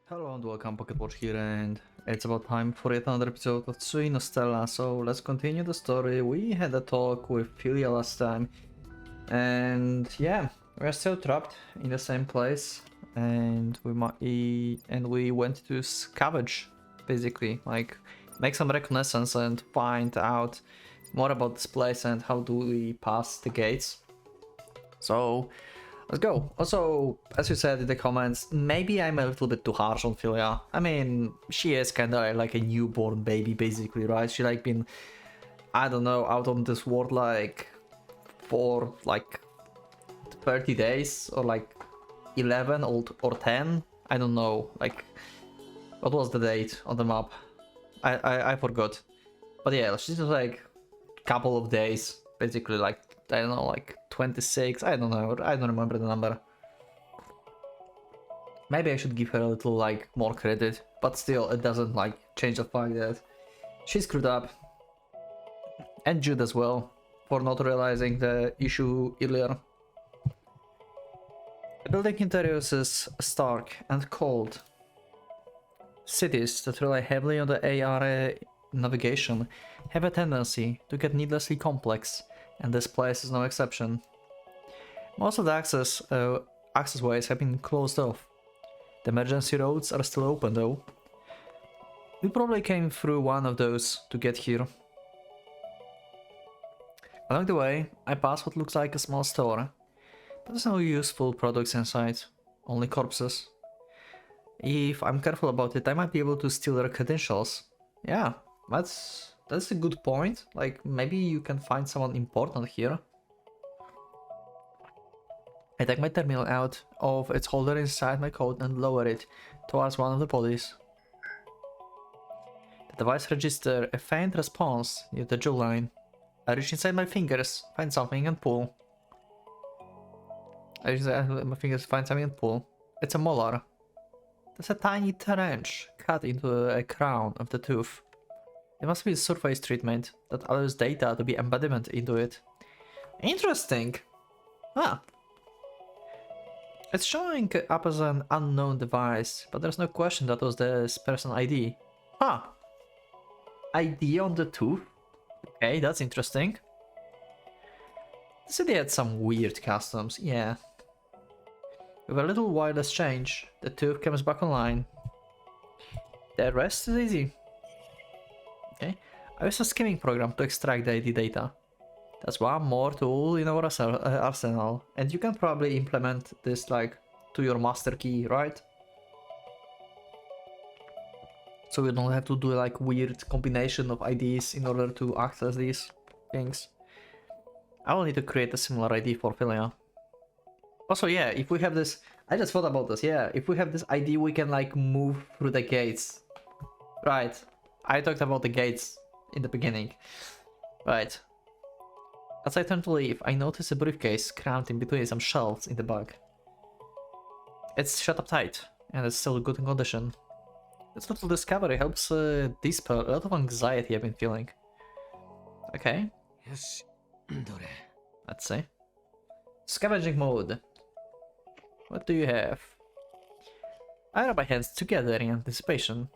Hello and welcome, PocketWatch here, and it's about time for yet another episode of Tsui no Stella, so let's continue the story. We had a talk with Philia last time, and yeah, we're still trapped in the same place, and we went to scavenge, basically, like make some reconnaissance and find out more about this place and how do we pass the gates. So let's go. Also, as you said in the comments, maybe I'm a little bit too harsh on Philia. I mean, she is kinda like a newborn baby, basically, right? She like been, I don't know, out on this world like for like 30 days or like 11 or 10. I don't know. Like, what was the date on the map? I forgot. But yeah, she's just like couple of days, basically, like I don't know, like 26. I don't know. I don't remember the number. Maybe I should give her a little like more credit, but still, it doesn't like change the fact that she screwed up, and Jude as well for not realizing the issue earlier. The building interiors is stark and cold. Cities that rely heavily on the AR navigation have a tendency to get needlessly complex, and this place is no exception. Most of the accessways have been closed off. The emergency roads are still open though. We probably came through one of those to get here. Along the way, I pass what looks like a small store, but there's no useful products inside, only corpses. If I'm careful about it, I might be able to steal their credentials. Yeah, that's a good point. Like, maybe you can find someone important here. I take my terminal out of its holder inside my coat and lower it towards one of the bodies. The device registers a faint response near the jawline. I reach inside my fingers, find something and pull. It's a molar. There's a tiny trench cut into a crown of the tooth. There must be a surface treatment that allows data to be embedment into it. Interesting! Huh. It's showing up as an unknown device, but there's no question that was this person ID. Huh. ID on the tooth? Okay, that's interesting. The city had some weird customs, yeah. With a little wireless change, the tooth comes back online. The rest is easy. Okay, I use a skimming program to extract the ID data. That's one more tool in our arsenal, and you can probably implement this like to your master key, right? So you don't have to do like weird combination of IDs in order to access these things. I will need to create a similar ID for Philia. Also, yeah, if we have this, I just thought about this, yeah, if we have this ID, we can like move through the gates. Right, I talked about the gates in the beginning. Right. As I turn to leave, I notice a briefcase crammed in between some shelves in the back. It's shut up tight, and it's still good in condition. This little discovery helps dispel a lot of anxiety I've been feeling. Okay. Let's see. Scavenging mode. What do you have? I rub my hands together in anticipation.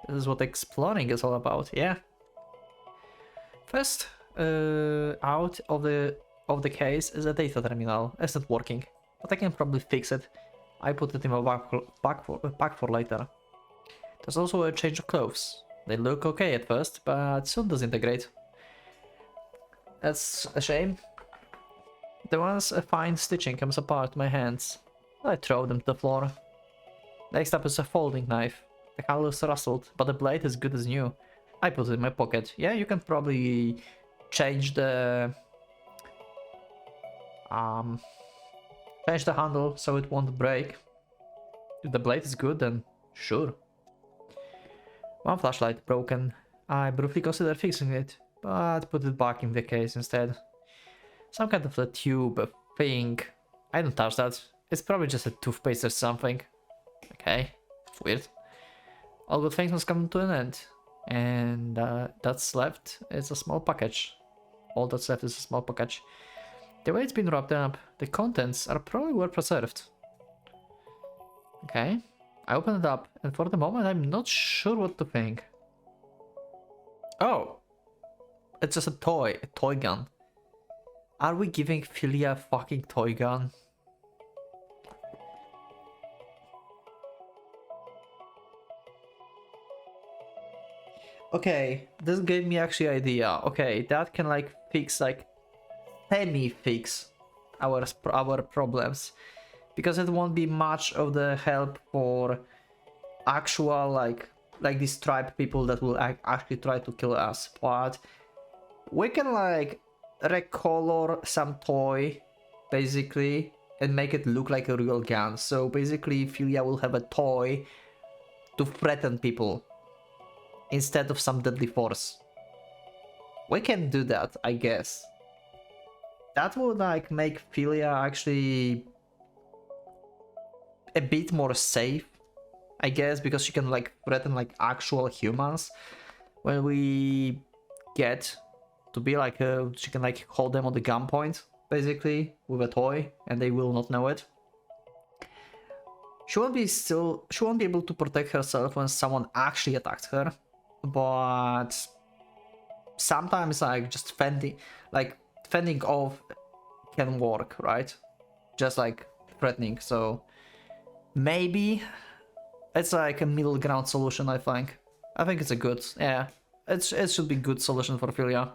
This is what exploring is all about, yeah? First, out of the case is a data terminal. It's not working, but I can probably fix it. I put it in my pack for later. There's also a change of clothes. They look okay at first, but soon disintegrate. That's a shame. The ones a fine stitching comes apart my hands. I throw them to the floor. Next up is a folding knife. The handle is rustled, but the blade is good as new. I put it in my pocket. Yeah, you can probably change the handle so it won't break. If the blade is good, then sure. One flashlight broken. I briefly considered fixing it, but put it back in the case instead. Some kind of a tube thing. I don't touch that. It's probably just a toothpaste or something. Okay, weird. All good things must come to an end. And that's left is a small package. All that's left is a small package. The way it's been wrapped up, the contents are probably well preserved. Okay. I open it up, and for the moment I'm not sure what to think. Oh, it's just a toy gun. Are we giving Philia a fucking toy gun? Okay, this gave me actually idea. Okay, that can like fix, like semi-fix our problems, because it won't be much of the help for actual like these tribe people that will actually try to kill us. But we can like recolor some toy basically and make it look like a real gun. So basically Philia will have a toy to threaten people instead of some deadly force. We can do that, I guess. That would like make Philia actually a bit more safe, I guess, because she can like threaten like actual humans. When we get to be like she can like hold them on the gunpoint basically with a toy and they will not know it. She won't be able to protect herself when someone actually attacks her, but sometimes like just fending off can work, right? Just like threatening. So maybe it's like a middle ground solution. I think it's a good, yeah, it should be good solution for Philia.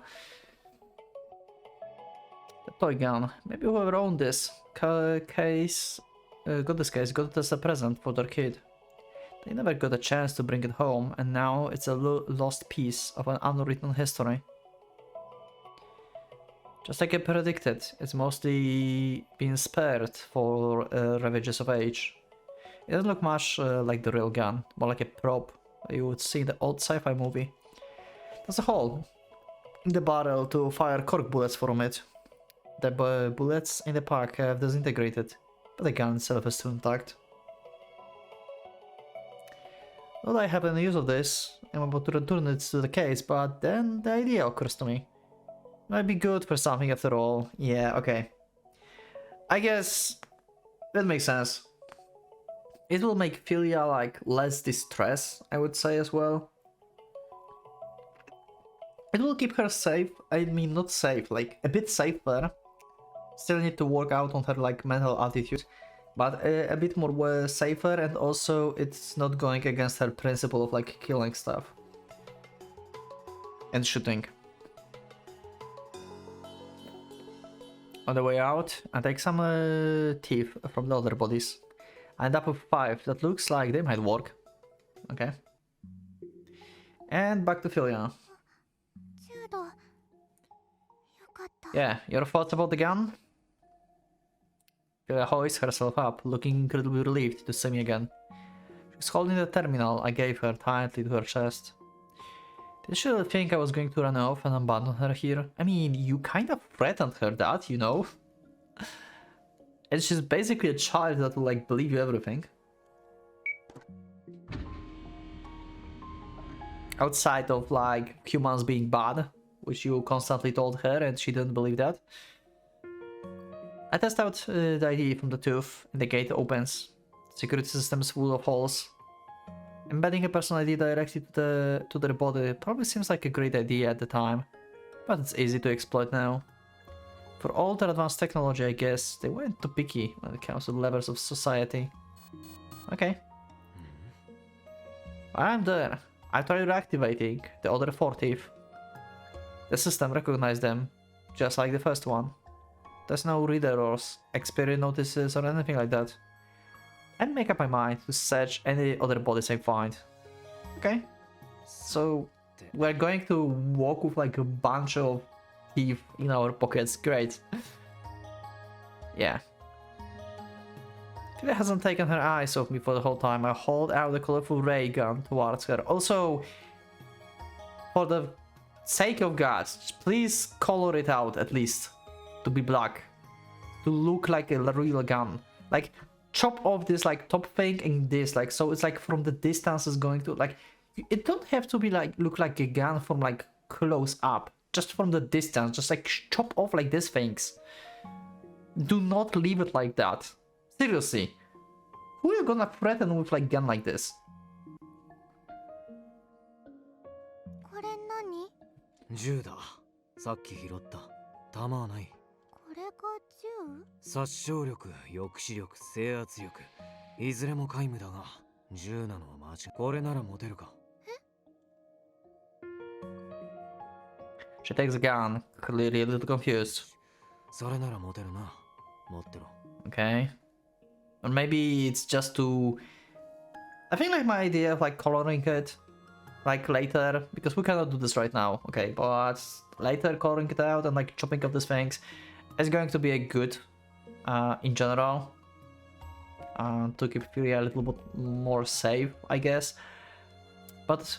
The toy gun. Maybe whoever owned this case got it as a present for their kid. They never got a chance to bring it home, and now it's a lost piece of an unwritten history. Just like I predicted, it's mostly been spared for ravages of age. It doesn't look much like the real gun, more like a prop you would see in the old sci-fi movie. There's a hole in the barrel to fire cork bullets from it. The bullets in the pack have disintegrated, but the gun itself is still intact. Well, I have any use of this. I'm about to return it to the case, but then the idea occurs to me. Might be good for something after all. Yeah, okay. I guess that makes sense. It will make Philia like less distress, I would say as well. It will keep her safe. I mean, not safe, like a bit safer. Still need to work out on her like mental attitude, but a bit more safer, and also it's not going against her principle of like killing stuff and shooting. On the way out, I take some teeth from the other bodies. I end up with 5 that looks like they might work. Okay. And back to Philia. Yeah, your thoughts about the gun? Philia hoists herself up, looking incredibly relieved to see me again. She's holding the terminal I gave her tightly to her chest. Did she really think I was going to run off and abandon her here? I mean, you kind of threatened her that, you know? And she's basically a child that will like believe you everything. Outside of like humans being bad, which you constantly told her and she didn't believe that. I test out the ID from the tooth and the gate opens. Security system's full of holes. Embedding a personal ID directly to their body probably seems like a great idea at the time, but it's easy to exploit now. For all their advanced technology, I guess, they weren't too picky when it comes to the levels of society. Okay. While I'm there, I try reactivating the other 4 teeth. The system recognized them, just like the first one. There's no reader or expiry notices or anything like that. I make up my mind to search any other bodies I find. Okay. So we're going to walk with like a bunch of teeth in our pockets. Great. Yeah. Philia hasn't taken her eyes off me for the whole time. I hold out the colorful ray gun towards her. Also, for the sake of God, please color it out at least to be black, to look like a real gun. Like, chop off this like top thing and this, like, so it's like from the distance is going to like, it don't have to be like look like a gun from like close up, just from the distance, just like chop off like these things. Do not leave it like that. Seriously, who are you gonna threaten with like gun like this? これ何？銃だ。さっき拾った。弾はない。これが銃？殺傷力、抑止力、制圧力、いずれも皆無だが、銃なのは間違い。これなら持てるか。She takes a gun, clearly a little confused. それなら持てるな。持ってろ。 Okay. Or maybe it's just to... I think like my idea of like coloring it like later, because we cannot do this right now, okay, but later coloring it out and like chopping up these things is going to be a good in general, to keep Fury a little bit more safe, I guess. But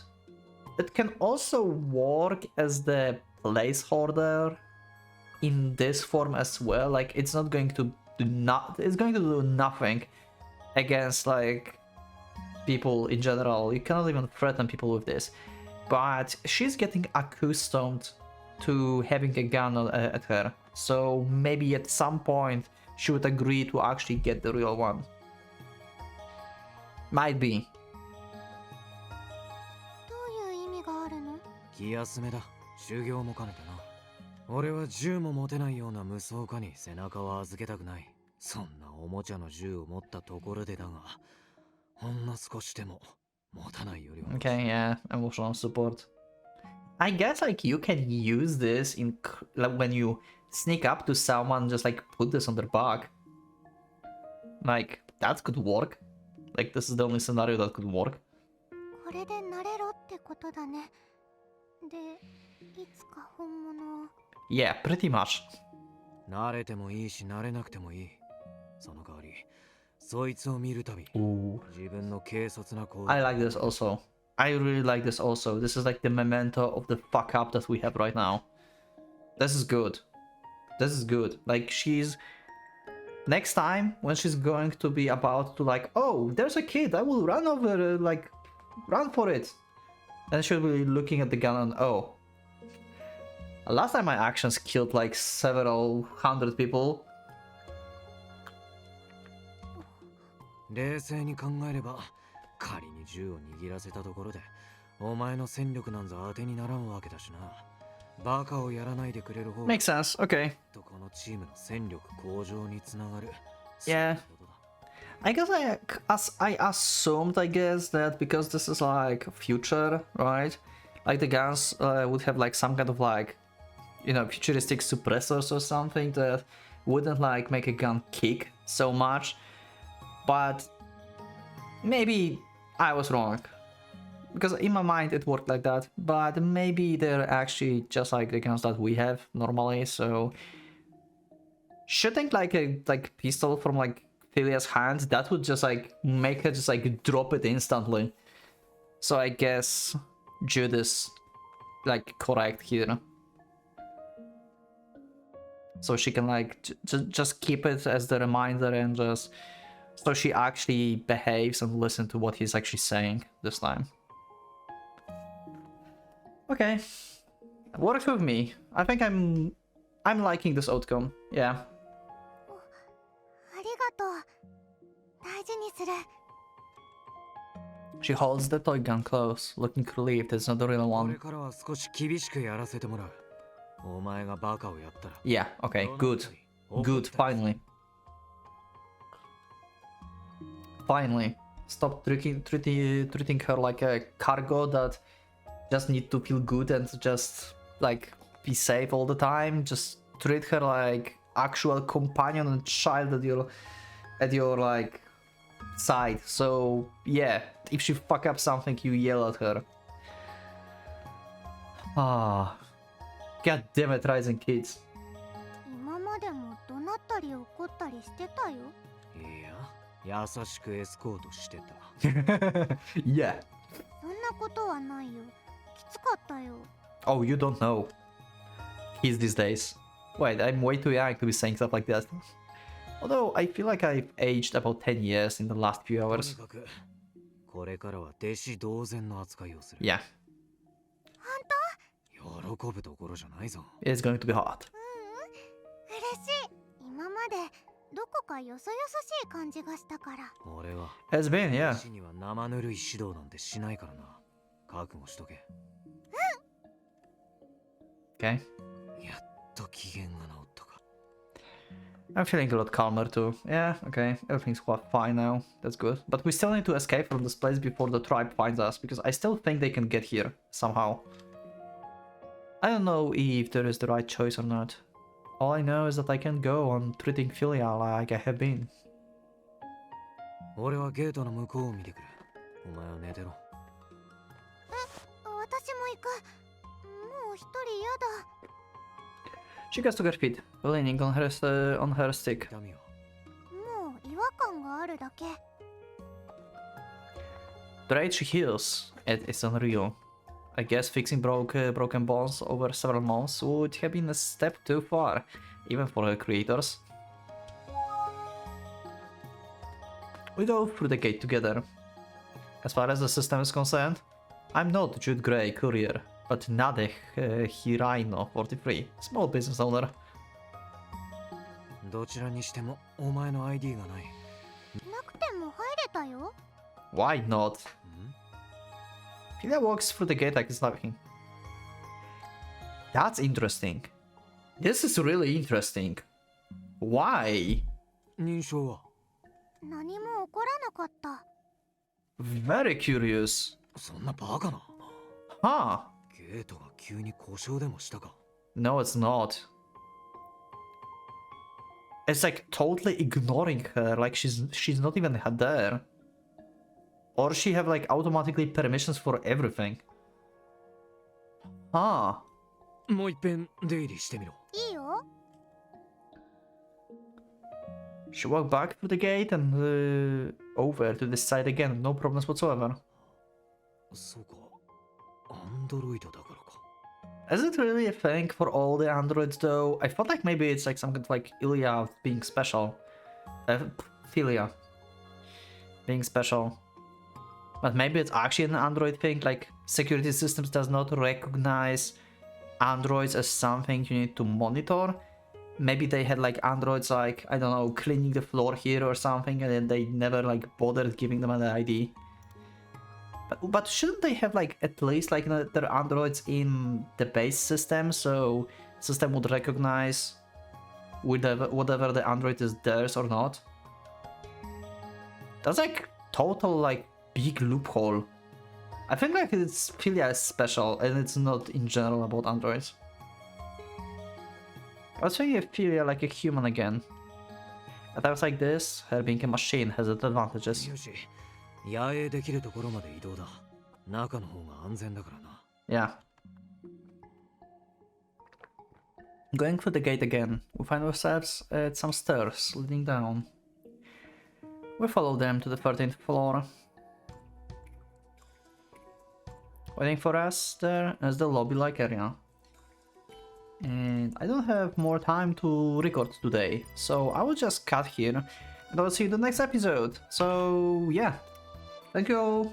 it can also work as the placeholder in this form as well. Like it's not going to do it's going to do nothing against like people in general. You cannot even threaten people with this, but she's getting accustomed to having a gun at her, so maybe at some point she would agree to actually get the real one. Might be. どういう意味があるの？気休めだ。修行も兼ねてな。俺は銃も持てないような無双家に背中を預けたくない。そんなおもちゃの銃を持ったところでだが、ほんの少しでも持たないよりは。Okay, yeah, emotional support. I guess like you can use this in like when you sneak up to someone, just like put this on their back. Like that could work. Like this is the only scenario that could work. これで慣れろってことだね。で、いつか本物を。Yeah, pretty much. 慣れてもいいし慣れなくてもいい。その代わり、そいつを見るたび、 Ooh. 自分の軽率な行為。 I like this also. I really like this also. This is like the memento of the fuck up that we have right now. This is good. This is good. Like she's... Next time, when she's going to be about to like, oh, there's a kid, I will run over, like, run for it. And she'll be looking at the gun and, oh. Last time my actions killed like several hundred people. 冷静に考えれば、仮に銃を握らせたところで、お前の戦力なんざ当てにならんわけだしな。バカをやらないでくれる方が、 Makes sense, okay. このチームの戦力向上につながる。 Yeah. I guess I assumed, I guess, that because this is like future, right? Like the guns would have like some kind of like, you know, futuristic suppressors or something that wouldn't like make a gun kick so much. But maybe I was wrong. Because in my mind it worked like that. But maybe they're actually just like the guns that we have normally, so... Shooting like a pistol from like Thelia's hand, that would just like make her just like drop it instantly. So I guess Jude is like correct here. So she can like just keep it as the reminder and just so she actually behaves and listen to what he's actually saying this time. Okay, works with me. I think I'm liking this outcome. Yeah. ありがとう。大事にする。 She holds the toy gun close, looking relieved it's not the real こ one. れからは少し厳しくやらせてもらう。お前がバカをやったら。 Yeah, okay, good. Good, finally. Finally. Stop treating her like a cargo that just need to feel good and just like be safe all the time. Just treat her like actual companion and child at your like side. So yeah, if she fuck up something, you yell at her. Ah, god damn it, Rising Kids. 今までも怒鳴ったり怒ったりしてたよ。いや、優しくエスコートしてた。Yeah. そんなことはないよ。きつかったよ。 Oh, you don't know. Kids these days. Wait, I'm way too young to be saying stuff like that. Although I feel like I've aged about 10 years in the last few とに hours. かく、これからは弟子同然の扱いをする。 Yeah, 喜ぶところじゃないぞ。 it's going to be hard. 嬉しい。今までどこかよそよそしい感じがしたから。俺は Has been, yeah. 私には生ぬるい指導なんてしないからな。覚悟しとけ。Okay. やっと機嫌が治ったか。 I'm feeling a lot calmer too. Yeah, okay. Everything's quite fine now. That's good. But we still need to escape from this place before the tribe finds us, because I still think they can get here somehow. I don't know if there is the right choice or not. All I know is that I can go on treating Philia like I have been. 俺はゲートの向こうを見てくる。お前は寝てろ。私も行く。もう一人嫌だ。She gets to her feet, leaning on her stick. 痛みはもう違和感があるだけ。The rage she heals, it is unreal. I guess fixing broken bones over several months would have been a step too far, even for her creators. We go through the gate together. As far as the system is concerned, I'm not Jude Grey, courier, but Nadech Hiraino, 43, small business owner. どちらにしてもお前の ID がない。なくても入れたよ。Why not? Philia walks through the gate like it's nothing. That's interesting. This is really interesting. Why? 認証は何も起こらなかった。Very curious. そんなバカな。Huh? ゲートが急に故障でもしたか。 No, it's not. It's like totally ignoring her, like she's not even there. Or she have like automatically permissions for everything. Huh. もう一遍出入りしてみろ。いいよ。She walked back through the gate and over to this side again, no problems whatsoever. そうか。アンドロイドだからか。Is it really a thing for all the androids though? I felt like maybe it's like something like Ilya being special. Philia being special. But maybe it's actually an android thing, like security systems does not recognize androids as something you need to monitor. Maybe they had like androids like, I don't know, cleaning the floor here or something, and then they never like bothered giving them an ID. But shouldn't they have like at least like their androids in the base system, so system would recognize whatever the android is theirs or not? That's like total like big loophole. I think like it's Philia is special and it's not in general about androids. I was thinking of Philia like a human again. At times like this, her being a machine has its advantages. よし、野営できるところまで移動だ。中の方が安全だからな。Yeah. Going through the gate again, we find ourselves at some stairs leading down. We follow them to the 13th floor. Waiting for us there is the lobby-like area. And I don't have more time to record today, so I will just cut here and I'll see you in the next episode. So yeah, thank you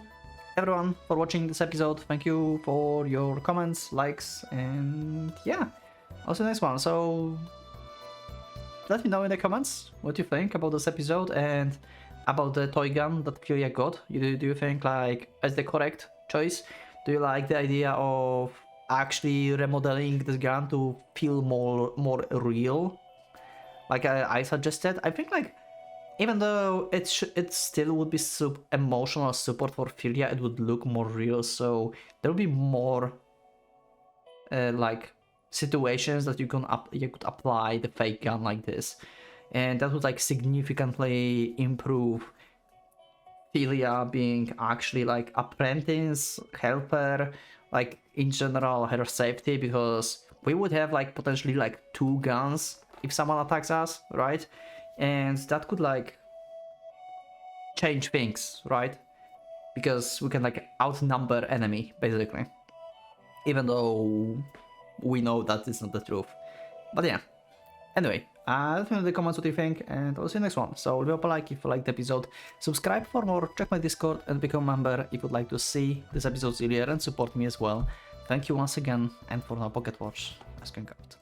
everyone for watching this episode. Thank you for your comments, likes, and yeah, I'll see you next one. So let me know in the comments what you think about this episode and about the toy gun that Philia got. Do you think like is the correct choice? Do you like the idea of actually remodeling this gun to feel more real, like I suggested? I think like even though it still would be emotional support for Philia, it would look more real, so there will be more like situations that you could apply the fake gun like this, and that would like significantly improve Philia being actually like apprentice, helper, like in general her safety, because we would have like potentially like 2 guns if someone attacks us, right? And that could like change things, right? Because we can like outnumber enemy basically, even though we know that is not the truth. But yeah, anyway, let me know in the comments what you think, and I'll see you next one. So leave up a like if you liked the episode, subscribe for more, check my Discord, and become a member if you'd like to see this episodes earlier and support me as well. Thank you once again, and for now, Pocket Watch, as out.